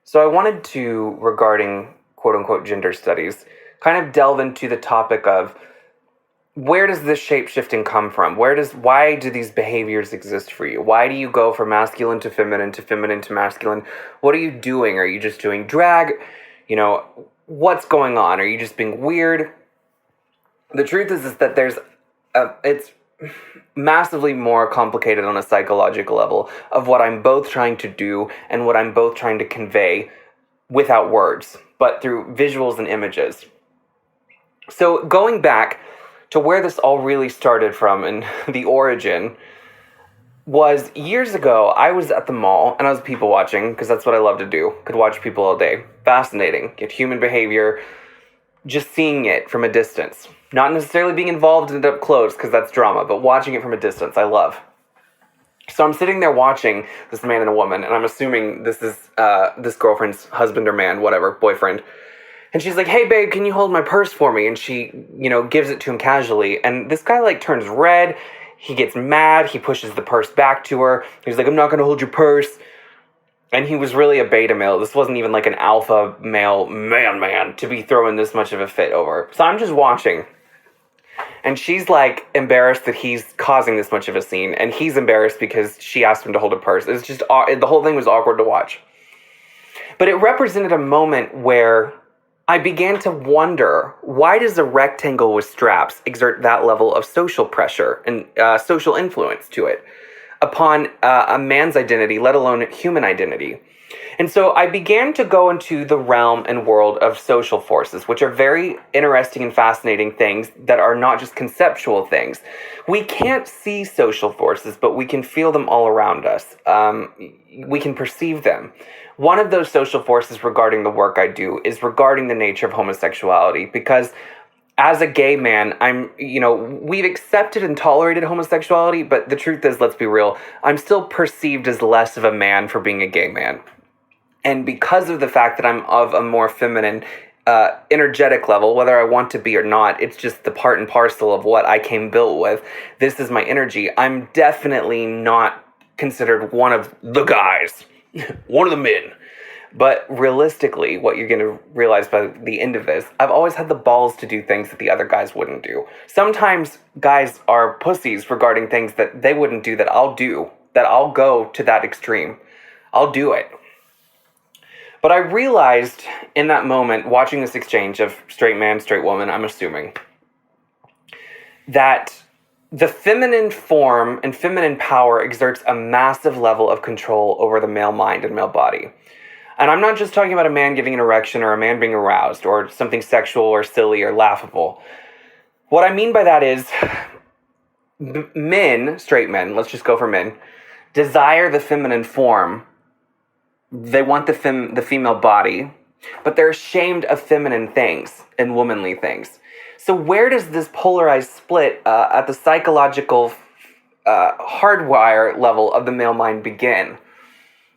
So I wanted to, regarding quote-unquote gender studies, kind of delve into the topic of where does this shape-shifting come from? Why do these behaviors exist for you? Why do you go from masculine to feminine to masculine? What are you doing? Are you just doing drag? What's going on? Are you just being weird? The truth is that it's massively more complicated on a psychological level of what I'm both trying to do and what I'm both trying to convey without words, but through visuals and images. So going back to where this all really started from and the origin was years ago. I was at the mall and I was people watching because that's what I love to do. Could watch people all day. Fascinating. Get human behavior, just seeing it from a distance. Not necessarily being involved in it up close because that's drama, but watching it from a distance, I love. So I'm sitting there watching this man and a woman, and I'm assuming this is this girlfriend's husband or man, whatever, boyfriend. And she's like, "Hey babe, can you hold my purse for me?" And she, gives it to him casually. And this guy turns red. He gets mad. He pushes the purse back to her. He's like, "I'm not going to hold your purse." And he was really a beta male. This wasn't even an alpha male man to be throwing this much of a fit over. So I'm just watching. And she's embarrassed that he's causing this much of a scene. And he's embarrassed because she asked him to hold a purse. It's just, the whole thing was awkward to watch. But it represented a moment where I began to wonder, why does a rectangle with straps exert that level of social pressure and social influence to it upon a man's identity, let alone human identity? And so I began to go into the realm and world of social forces, which are very interesting and fascinating things that are not just conceptual things. We can't see social forces, but we can feel them all around us. We can perceive them. One of those social forces regarding the work I do is regarding the nature of homosexuality, because as a gay man, we've accepted and tolerated homosexuality, but the truth is, let's be real, I'm still perceived as less of a man for being a gay man. And because of the fact that I'm of a more feminine, energetic level, whether I want to be or not, it's just the part and parcel of what I came built with. This is my energy. I'm definitely not considered one of the guys, one of the men. But realistically, what you're going to realize by the end of this, I've always had the balls to do things that the other guys wouldn't do. Sometimes guys are pussies regarding things that they wouldn't do that I'll do, that I'll go to that extreme. I'll do it. But I realized in that moment, watching this exchange of straight man, straight woman, I'm assuming, that the feminine form and feminine power exerts a massive level of control over the male mind and male body. And I'm not just talking about a man getting an erection or a man being aroused or something sexual or silly or laughable. What I mean by that is men, straight men, let's just go for men, desire the feminine form. They want the female body, but they're ashamed of feminine things and womanly things. So where does this polarized split at the psychological hardwire level of the male mind begin?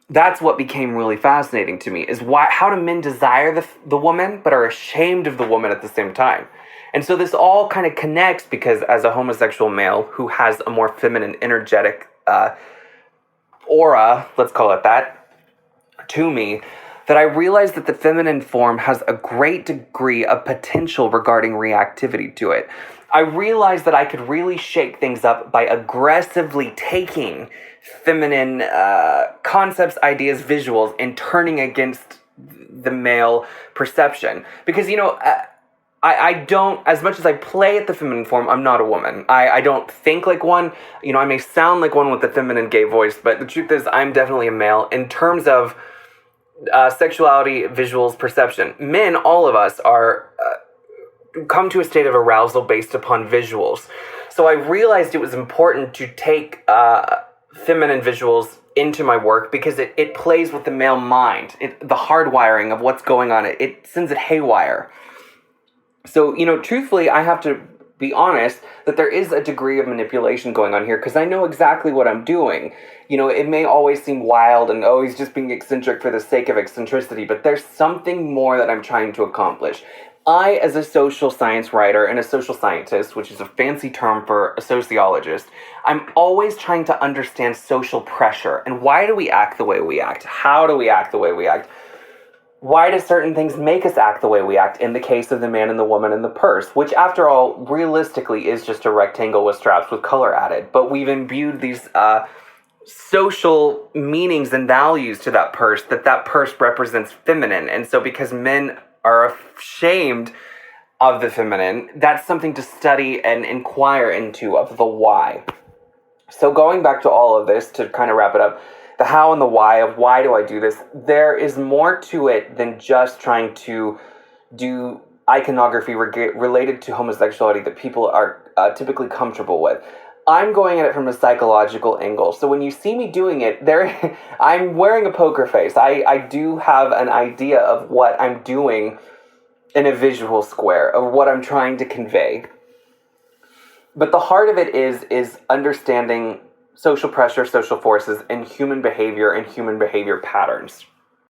That's what became really fascinating to me, is how do men desire the woman but are ashamed of the woman at the same time? And so this all kind of connects because as a homosexual male who has a more feminine, energetic aura, let's call it that, to me, that I realized that the feminine form has a great degree of potential regarding reactivity to it. I realized that I could really shake things up by aggressively taking feminine concepts, ideas, visuals, and turning against the male perception. Because, I don't, as much as I play at the feminine form, I'm not a woman. I don't think like one. I may sound like one with a feminine gay voice, but the truth is I'm definitely a male in terms of sexuality, visuals, perception. Men, all of us, are come to a state of arousal based upon visuals. So I realized it was important to take feminine visuals into my work because it plays with the male mind, the hardwiring of what's going on. It sends it haywire. So, truthfully, I have to be honest that there is a degree of manipulation going on here because I know exactly what I'm doing. It may always seem wild and, he's just being eccentric for the sake of eccentricity, but there's something more that I'm trying to accomplish. I, as a social science writer and a social scientist, which is a fancy term for a sociologist, I'm always trying to understand social pressure and why do we act the way we act? How do we act the way we act? Why do certain things make us act the way we act in the case of the man and the woman and the purse, which after all, realistically is just a rectangle with straps with color added. But we've imbued these social meanings and values to that purse, that purse represents feminine. And so because men are ashamed of the feminine, that's something to study and inquire into, of the why. So going back to all of this, to kind of wrap it up, the how and the why of why do I do this, there is more to it than just trying to do iconography related to homosexuality that people are typically comfortable with. I'm going at it from a psychological angle. So when you see me doing it, I'm wearing a poker face. I do have an idea of what I'm doing in a visual square, of what I'm trying to convey. But the heart of it is understanding social pressure, social forces, and human behavior patterns.